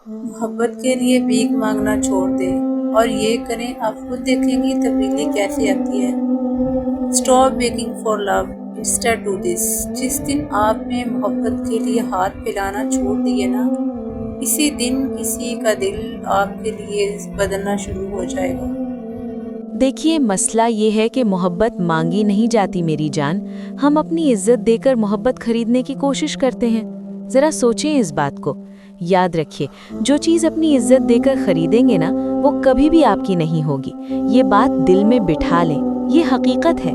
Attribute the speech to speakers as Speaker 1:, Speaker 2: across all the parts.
Speaker 1: محبت کے لیے بھیک مانگنا چھوڑ دیں اور یہ کریں، آپ خود دیکھیں گی تبدیلی کیسے آتی ہے۔ Stop begging for love, instead do this. جس دن آپ نے محبت کے لیے ہاتھ پھیلانا چھوڑ دیے نا، اسی دن کسی کا دل آپ کے لیے بدلنا شروع ہو جائے گا۔
Speaker 2: دیکھیے، مسئلہ یہ ہے کہ محبت مانگی نہیں جاتی میری جان، ہم اپنی عزت دے کر محبت خریدنے کی کوشش کرتے ہیں۔ ذرا سوچیں اس بات کو، یاد رکھیے جو چیز اپنی عزت دے کر خریدیں گے نا، وہ کبھی بھی آپ کی نہیں ہوگی۔ یہ بات دل میں بٹھا لیں، یہ حقیقت ہے۔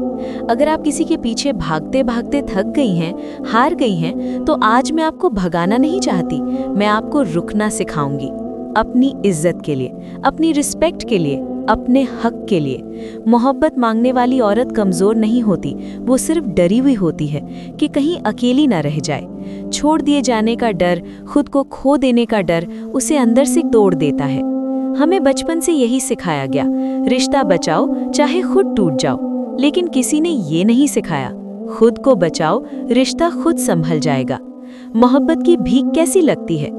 Speaker 2: اگر آپ کسی کے پیچھے بھاگتے بھاگتے تھک گئی ہیں، ہار گئی ہیں، تو آج میں آپ کو بھگانا نہیں چاہتی، میں آپ کو رکنا سکھاؤں گی، اپنی عزت کے لیے، اپنی رسپیکٹ کے لیے، اپنے حق کے لیے۔ محبت مانگنے والی عورت کمزور نہیں ہوتی، وہ صرف ڈری ہوئی ہوتی ہے کہ کہیں اکیلی نہ رہ جائے۔ چھوڑ دیے جانے کا ڈر، خود کو کھو دینے کا ڈر اسے اندر سے توڑ دیتا ہے۔ ہمیں بچپن سے یہی سکھایا گیا، رشتہ بچاؤ چاہے خود ٹوٹ جاؤ، لیکن کسی نے یہ نہیں سکھایا، خود کو بچاؤ، رشتہ خود سنبھل جائے گا۔ محبت کی بھیک کیسی لگتی ہے؟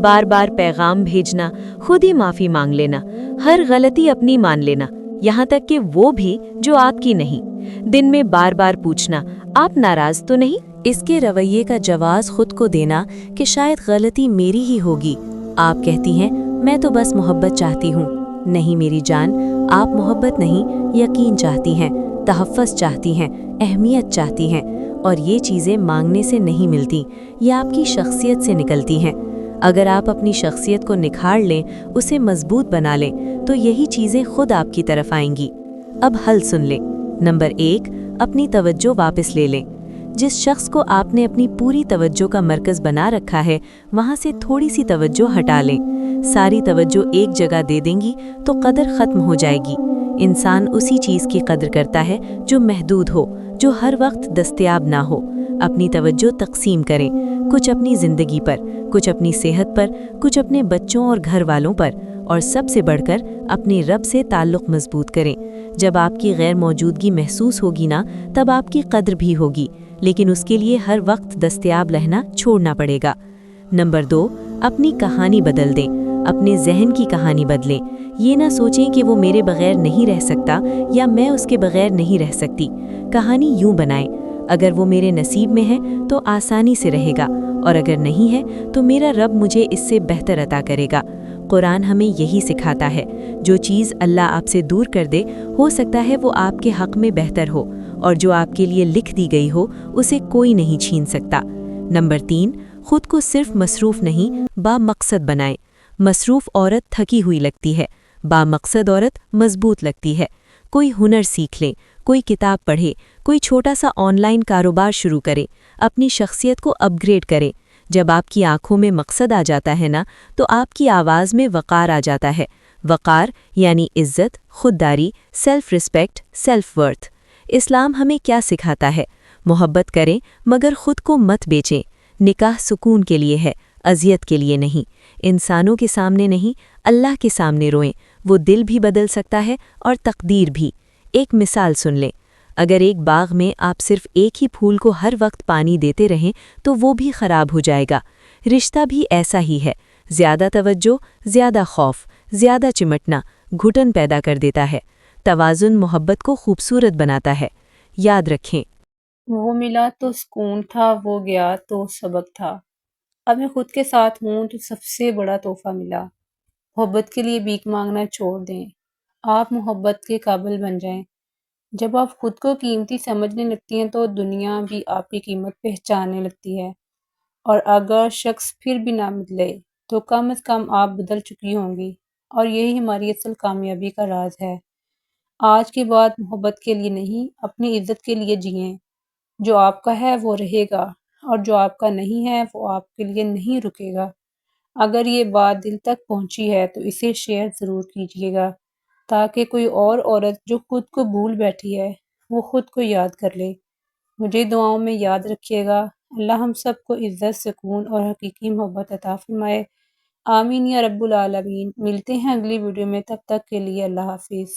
Speaker 2: بار بار پیغام بھیجنا، خود ہی معافی مانگ لینا، ہر غلطی اپنی مان لینا، یہاں تک کہ وہ بھی جو آپ کی نہیں۔ دن میں بار بار پوچھنا، آپ ناراض تو نہیں؟ اس کے رویے کا جواز خود کو دینا کہ شاید غلطی میری ہی ہوگی۔ آپ کہتی ہیں میں تو بس محبت چاہتی ہوں۔ نہیں میری جان، آپ محبت نہیں، یقین چاہتی ہیں، تحفظ چاہتی ہیں، اہمیت چاہتی ہیں، اور یہ چیزیں مانگنے سے نہیں ملتی، یہ آپ کی شخصیت سے نکلتی ہیں۔ اگر آپ اپنی شخصیت کو نکھار لیں، اسے مضبوط بنا لیں، تو یہی چیزیں خود آپ کی طرف آئیں گی۔ اب حل سن لیں۔ نمبر 1، اپنی توجہ واپس لے لیں۔ جس شخص کو آپ نے اپنی پوری توجہ کا مرکز بنا رکھا ہے، وہاں سے تھوڑی سی توجہ ہٹا لیں۔ ساری توجہ ایک جگہ دے دیں گی تو قدر ختم ہو جائے گی۔ انسان اسی چیز کی قدر کرتا ہے جو محدود ہو، جو ہر وقت دستیاب نہ ہو۔ اپنی توجہ تقسیم کریں، کچھ اپنی زندگی پر، کچھ اپنی صحت پر، کچھ اپنے بچوں اور گھر والوں پر، اور سب سے بڑھ کر اپنے رب سے تعلق مضبوط کریں۔ جب آپ کی غیر موجودگی محسوس ہوگی نا، تب آپ کی قدر بھی ہوگی، لیکن اس کے لیے ہر وقت دستیاب رہنا چھوڑنا پڑے گا۔ نمبر 2، اپنی کہانی بدل دیں، اپنے ذہن کی کہانی بدلیں۔ یہ نہ سوچیں کہ وہ میرے بغیر نہیں رہ سکتا یا میں اس کے بغیر نہیں رہ سکتی۔ کہانی یوں بنائیں، اگر وہ میرے نصیب میں ہے تو آسانی سے رہے گا، اور اگر نہیں ہے تو میرا رب مجھے اس سے بہتر عطا کرے گا۔ قرآن ہمیں یہی سکھاتا ہے، جو چیز اللہ آپ سے دور کر دے، ہو سکتا ہے وہ آپ کے حق میں بہتر ہو، اور جو آپ کے لیے لکھ دی گئی ہو اسے کوئی نہیں چھین سکتا۔ نمبر 3، خود کو صرف مصروف نہیں، با مقصد بنائیں۔ مصروف عورت تھکی ہوئی لگتی ہے، با مقصد عورت مضبوط لگتی ہے۔ کوئی ہنر سیکھ لیں، کوئی کتاب پڑھے، کوئی چھوٹا سا آن لائن کاروبار شروع کرے، اپنی شخصیت کو اپ گریڈ کریں۔ جب آپ کی آنکھوں میں مقصد آ جاتا ہے نا، تو آپ کی آواز میں وقار آ جاتا ہے۔ وقار یعنی عزت، خودداری، سیلف ریسپیکٹ، سیلف ورتھ۔ اسلام ہمیں کیا سکھاتا ہے؟ محبت کریں مگر خود کو مت بیچیں۔ نکاح سکون کے لیے ہے، اذیت کے لیے نہیں۔ انسانوں کے سامنے نہیں، اللہ کے سامنے روئیں، وہ دل بھی بدل سکتا ہے اور تقدیر بھی۔ ایک مثال سن لیں، اگر ایک باغ میں آپ صرف ایک ہی پھول کو ہر وقت پانی دیتے رہیں تو وہ بھی خراب ہو جائے گا۔ رشتہ بھی ایسا ہی ہے، زیادہ توجہ، زیادہ خوف، زیادہ چمٹنا گھٹن پیدا کر دیتا ہے۔ توازن محبت کو خوبصورت بناتا ہے۔ یاد رکھیں،
Speaker 1: وہ ملا تو سکون تھا، وہ گیا تو سبق تھا۔ اب میں خود کے ساتھ ہوں تو سب سے بڑا تحفہ ملا۔ محبت کے لیے بھیک مانگنا چھوڑ دیں، آپ محبت کے قابل بن جائیں۔ جب آپ خود کو قیمتی سمجھنے لگتی ہیں تو دنیا بھی آپ کی قیمت پہچاننے لگتی ہے، اور اگر شخص پھر بھی نہ بدلے تو کم از کم آپ بدل چکی ہوں گی، اور یہی ہماری اصل کامیابی کا راز ہے۔ آج کے بعد محبت کے لیے نہیں، اپنی عزت کے لیے جئیں۔ جو آپ کا ہے وہ رہے گا، اور جو آپ کا نہیں ہے وہ آپ کے لیے نہیں رکے گا۔ اگر یہ بات دل تک پہنچی ہے تو اسے شیئر ضرور کیجیے گا، تاکہ کوئی اور عورت جو خود کو بھول بیٹھی ہے وہ خود کو یاد کر لے۔ مجھے دعاؤں میں یاد رکھیے گا۔ اللہ ہم سب کو عزت، سکون اور حقیقی محبت عطا فرمائے۔ آمین یا رب العالمین۔ ملتے ہیں اگلی ویڈیو میں، تب تک کے لیے اللہ حافظ۔